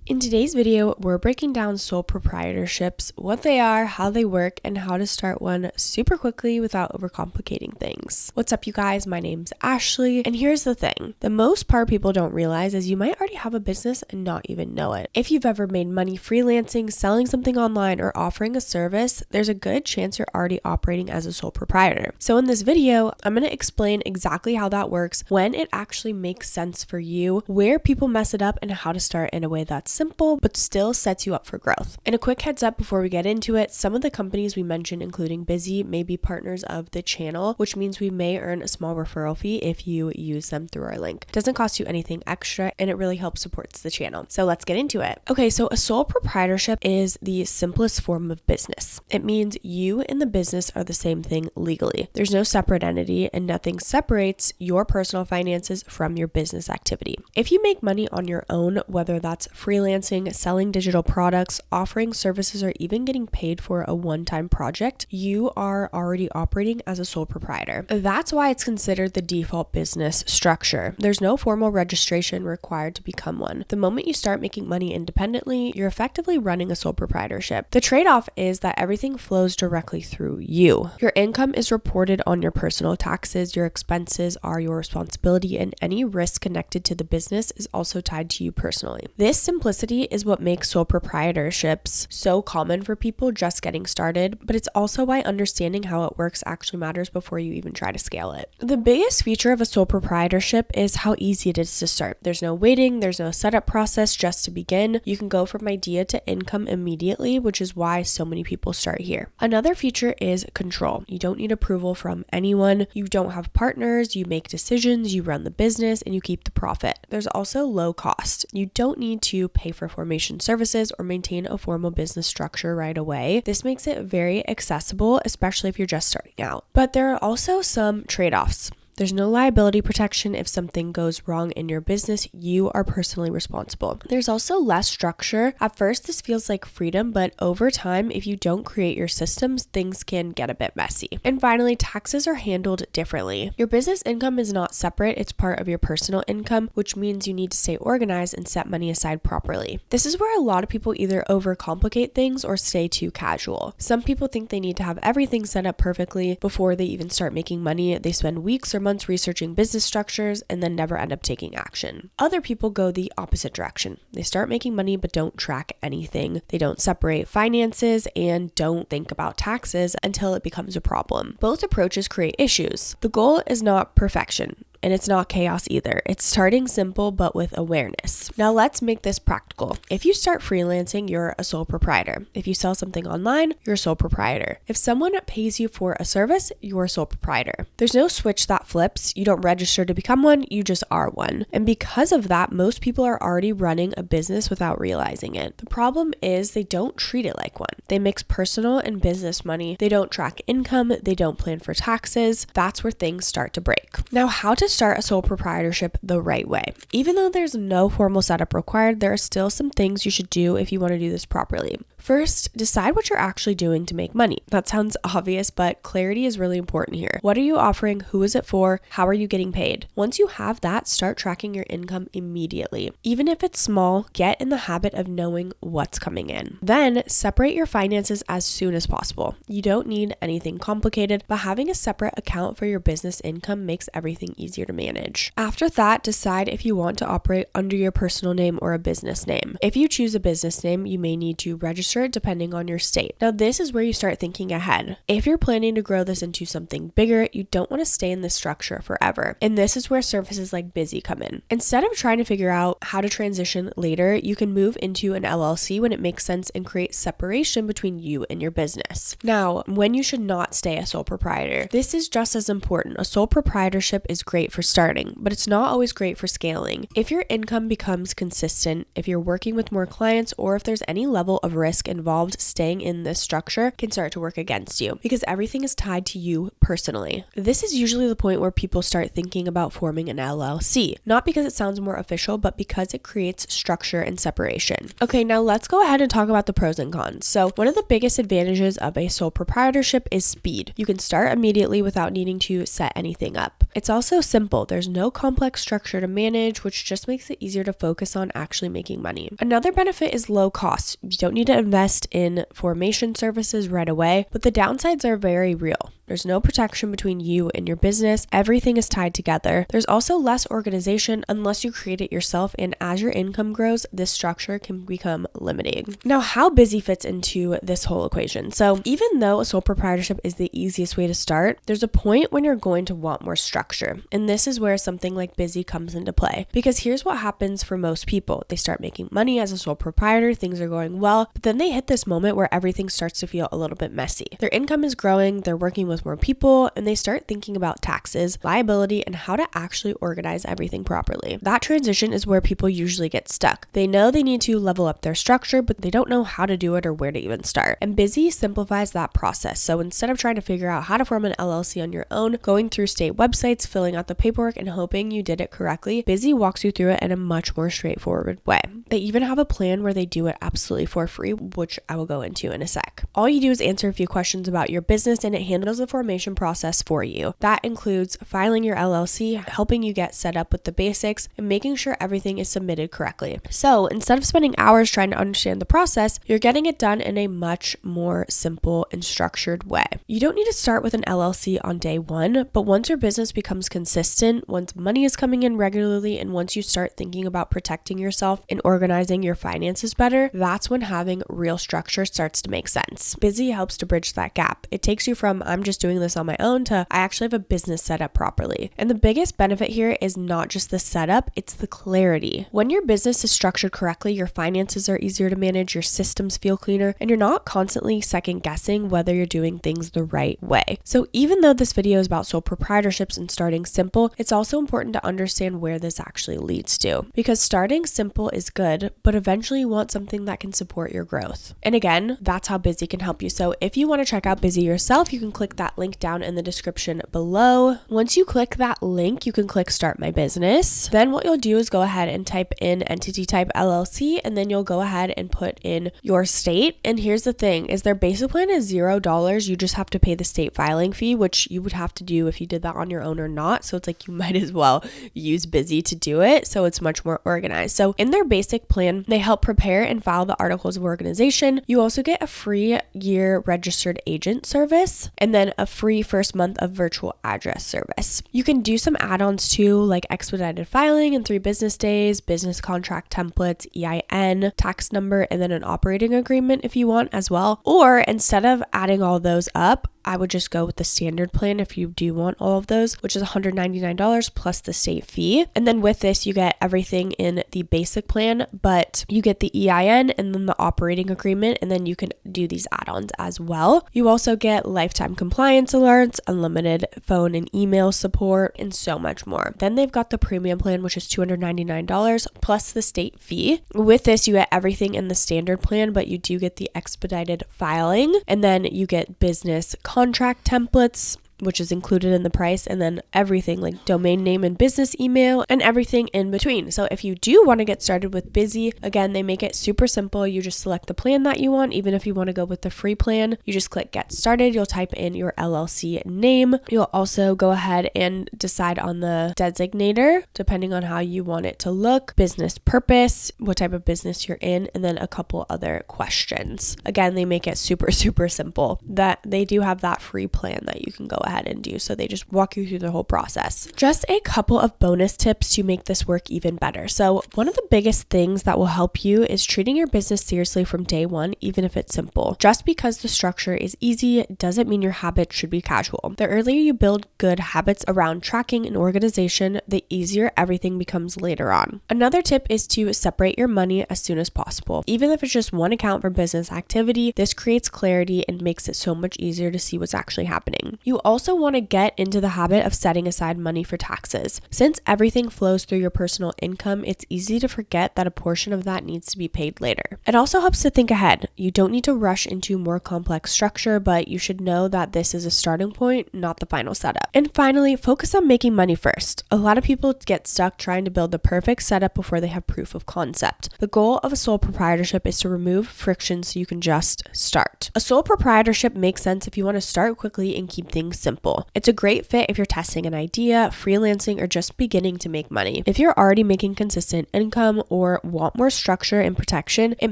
In today's video, we're breaking down sole proprietorships, what they are, how they work, and how to start one super quickly without overcomplicating things. What's up, you guys? My name's Ashley, and here's the thing. The most part people don't realize is you might already have a business and not even know it. If you've ever made money freelancing, selling something online, or offering a service, there's a good chance you're already operating as a sole proprietor. So in this video, I'm going to explain exactly how that works, when it actually makes sense for you, where people mess it up, and how to start in a way that's simple but still sets you up for growth. And a quick heads up before we get into it, some of the companies we mentioned, including Bizee, may be partners of the channel, which means we may earn a small referral fee if you use them through our link. It doesn't cost you anything extra and it really helps supports the channel. So let's get into it. Okay, so a sole proprietorship is the simplest form of business. It means you and the business are the same thing legally. There's no separate entity and nothing separates your personal finances from your business activity. If you make money on your own, whether that's freelancing, selling digital products, offering services, or even getting paid for a one-time project, you are already operating as a sole proprietor. That's why it's considered the default business structure. There's no formal registration required to become one. The moment you start making money independently, you're effectively running a sole proprietorship. The trade-off is that everything flows directly through you. Your income is reported on your personal taxes, your expenses are your responsibility, and any risk connected to the business is also tied to you personally. This simplicity is what makes sole proprietorships so common for people just getting started, but it's also why understanding how it works actually matters before you even try to scale it. The biggest feature of a sole proprietorship is how easy it is to start. There's no waiting, there's no setup process just to begin. You can go from idea to income immediately, which is why so many people start here. Another feature is control. You don't need approval from anyone. You don't have partners, you make decisions, you run the business, and you keep the profit. There's also low cost. You don't need to pay for formation services or maintain a formal business structure right away. This makes it very accessible, especially if you're just starting out. But there are also some trade-offs. There's no liability protection. If something goes wrong in your business, you are personally responsible. There's also less structure. At first, this feels like freedom, but over time, if you don't create your systems, things can get a bit messy. And finally, taxes are handled differently. Your business income is not separate. It's part of your personal income, which means you need to stay organized and set money aside properly. This is where a lot of people either overcomplicate things or stay too casual. Some people think they need to have everything set up perfectly before they even start making money. They spend weeks or months researching business structures and then never end up taking action. Other people go the opposite direction. They start making money but don't track anything. They don't separate finances and don't think about taxes until it becomes a problem. Both approaches create issues. The goal is not perfection. And it's not chaos either. It's starting simple, but with awareness. Now let's make this practical. If you start freelancing, you're a sole proprietor. If you sell something online, you're a sole proprietor. If someone pays you for a service, you're a sole proprietor. There's no switch that flips. You don't register to become one, you just are one. And because of that, most people are already running a business without realizing it. The problem is they don't treat it like one. They mix personal and business money. They don't track income. They don't plan for taxes. That's where things start to break. Now, how to start a sole proprietorship the right way. Even though there's no formal setup required, there are still some things you should do if you want to do this properly. First, decide what you're actually doing to make money. That sounds obvious, but clarity is really important here. What are you offering? Who is it for? How are you getting paid? Once you have that, start tracking your income immediately. Even if it's small, get in the habit of knowing what's coming in. Then, separate your finances as soon as possible. You don't need anything complicated, but having a separate account for your business income makes everything easier to manage. After that, decide if you want to operate under your personal name or a business name. If you choose a business name, you may need to register it depending on your state. Now, this is where you start thinking ahead. If you're planning to grow this into something bigger, you don't want to stay in this structure forever. And this is where services like Bizee come in. Instead of trying to figure out how to transition later, you can move into an LLC when it makes sense and create separation between you and your business. Now, when you should not stay a sole proprietor. This is just as important. A sole proprietorship is great for starting, but it's not always great for scaling. If your income becomes consistent, if you're working with more clients, or if there's any level of risk risk involved staying in this structure can start to work against you because everything is tied to you personally. This is usually the point where people start thinking about forming an LLC, not because it sounds more official, but because it creates structure and separation. Okay, now let's go ahead and talk about the pros and cons. So one of the biggest advantages of a sole proprietorship is speed. You can start immediately without needing to set anything up. It's also simple. There's no complex structure to manage, which just makes it easier to focus on actually making money. Another benefit is low cost. You don't need to invest in formation services right away, but the downsides are very real. There's no protection between you and your business. Everything is tied together. There's also less organization unless you create it yourself, and as your income grows, this structure can become limiting. Now, how Bizee fits into this whole equation. So even though a sole proprietorship is the easiest way to start, there's a point when you're going to want more structure. And this is where something like Bizee comes into play. Because here's what happens for most people. They start making money as a sole proprietor, things are going well, but then they hit this moment where everything starts to feel a little bit messy. Their income is growing, they're working with more people, and they start thinking about taxes, liability, and how to actually organize everything properly. That transition is where people usually get stuck. They know they need to level up their structure, but they don't know how to do it or where to even start. And Bizee simplifies that process. So instead of trying to figure out how to form an LLC on your own, going through state websites, filling out the paperwork, and hoping you did it correctly, Bizee walks you through it in a much more straightforward way. They even have a plan where they do it absolutely for free, which I will go into in a sec. All you do is answer a few questions about your business, and it handles the formation process for you. That includes filing your LLC, helping you get set up with the basics, and making sure everything is submitted correctly. So instead of spending hours trying to understand the process, you're getting it done in a much more simple and structured way. You don't need to start with an LLC on day one, but once your business becomes consistent, once money is coming in regularly, and once you start thinking about protecting yourself and organizing your finances better, that's when having real structure starts to make sense. Bizee helps to bridge that gap. It takes you from I'm just doing this on my own to I actually have a business set up properly. And the biggest benefit here is not just the setup, it's the clarity. When your business is structured correctly, your finances are easier to manage, your systems feel cleaner, and you're not constantly second guessing whether you're doing things the right way. So even though this video is about sole proprietorships and starting simple, it's also important to understand where this actually leads to. Because starting simple is good, but eventually you want something that can support your growth. And again, that's how Bizee can help you. So if you want to check out Bizee yourself, you can click that link down in the description below. Once you click that link, you can click Start My Business. Then what you'll do is go ahead and type in entity type LLC, and then you'll go ahead and put in your state. And here's the thing, is their basic plan is $0. You just have to pay the state filing fee, which you would have to do if you did that on your own or not. So it's like you might as well use Bizee to do it. So it's much more organized. So in their basic plan, they help prepare and file the articles of organization. You also get a free year registered agent service, and then a free first month of virtual address service. You can do some add-ons too, like expedited filing in 3 business days, business contract templates, EIN, tax number, and then an operating agreement if you want as well. Or instead of adding all those up, I would just go with the standard plan if you do want all of those, which is $199 plus the state fee. And then with this, you get everything in the basic plan, but you get the EIN and then the operating agreement, and then you can do these add-ons as well. You also get lifetime compliance alerts, unlimited phone and email support, and so much more. Then they've got the premium plan, which is $299 plus the state fee. With this, you get everything in the standard plan, but you do get the expedited filing, and then you get business contract templates, which is included in the price, and then everything like domain name and business email and everything in between. So if you do want to get started with Bizee, again, they make it super simple. You just select the plan that you want. Even if you want to go with the free plan, you just click get started. You'll type in your LLC name. You'll also go ahead and decide on the designator, depending on how you want it to look, business purpose, what type of business you're in, and then a couple other questions. Again, they make it super, super simple. That they do have that free plan that you can go ahead and do. So they just walk you through the whole process. Just a couple of bonus tips to make this work even better. So one of the biggest things that will help you is treating your business seriously from day one, even if it's simple. Just because the structure is easy doesn't mean your habits should be casual. The earlier you build good habits around tracking and organization, the easier everything becomes later on. Another tip is to separate your money as soon as possible. Even if it's just one account for business activity, this creates clarity and makes it so much easier to see what's actually happening. You also want to get into the habit of setting aside money for taxes. Since everything flows through your personal income, it's easy to forget that a portion of that needs to be paid later. It also helps to think ahead. You don't need to rush into more complex structure, but you should know that this is a starting point, not the final setup. And finally, focus on making money first. A lot of people get stuck trying to build the perfect setup before they have proof of concept. The goal of a sole proprietorship is to remove friction so you can just start. A sole proprietorship makes sense if you want to start quickly and keep things simple. It's a great fit if you're testing an idea, freelancing, or just beginning to make money. If you're already making consistent income or want more structure and protection, it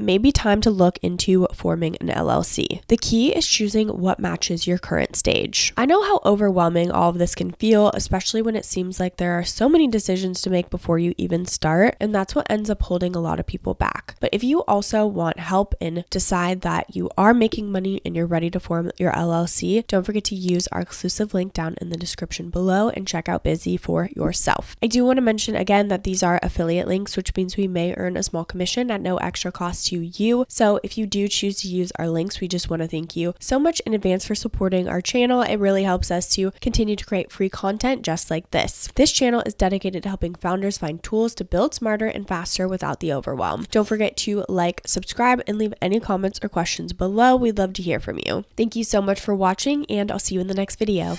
may be time to look into forming an LLC. The key is choosing what matches your current stage. I know how overwhelming all of this can feel, especially when it seems like there are so many decisions to make before you even start, and that's what ends up holding a lot of people back. But if you also want help and decide that you are making money and you're ready to form your LLC, don't forget to use our exclusive link down in the description below and check out Bizee for yourself. I do want to mention again that these are affiliate links, which means we may earn a small commission at no extra cost to you. So if you do choose to use our links, we just want to thank you so much in advance for supporting our channel. It really helps us to continue to create free content just like this. This channel is dedicated to helping founders find tools to build smarter and faster without the overwhelm. Don't forget to like, subscribe, and leave any comments or questions below. We'd love to hear from you. Thank you so much for watching, and I'll see you in the next video.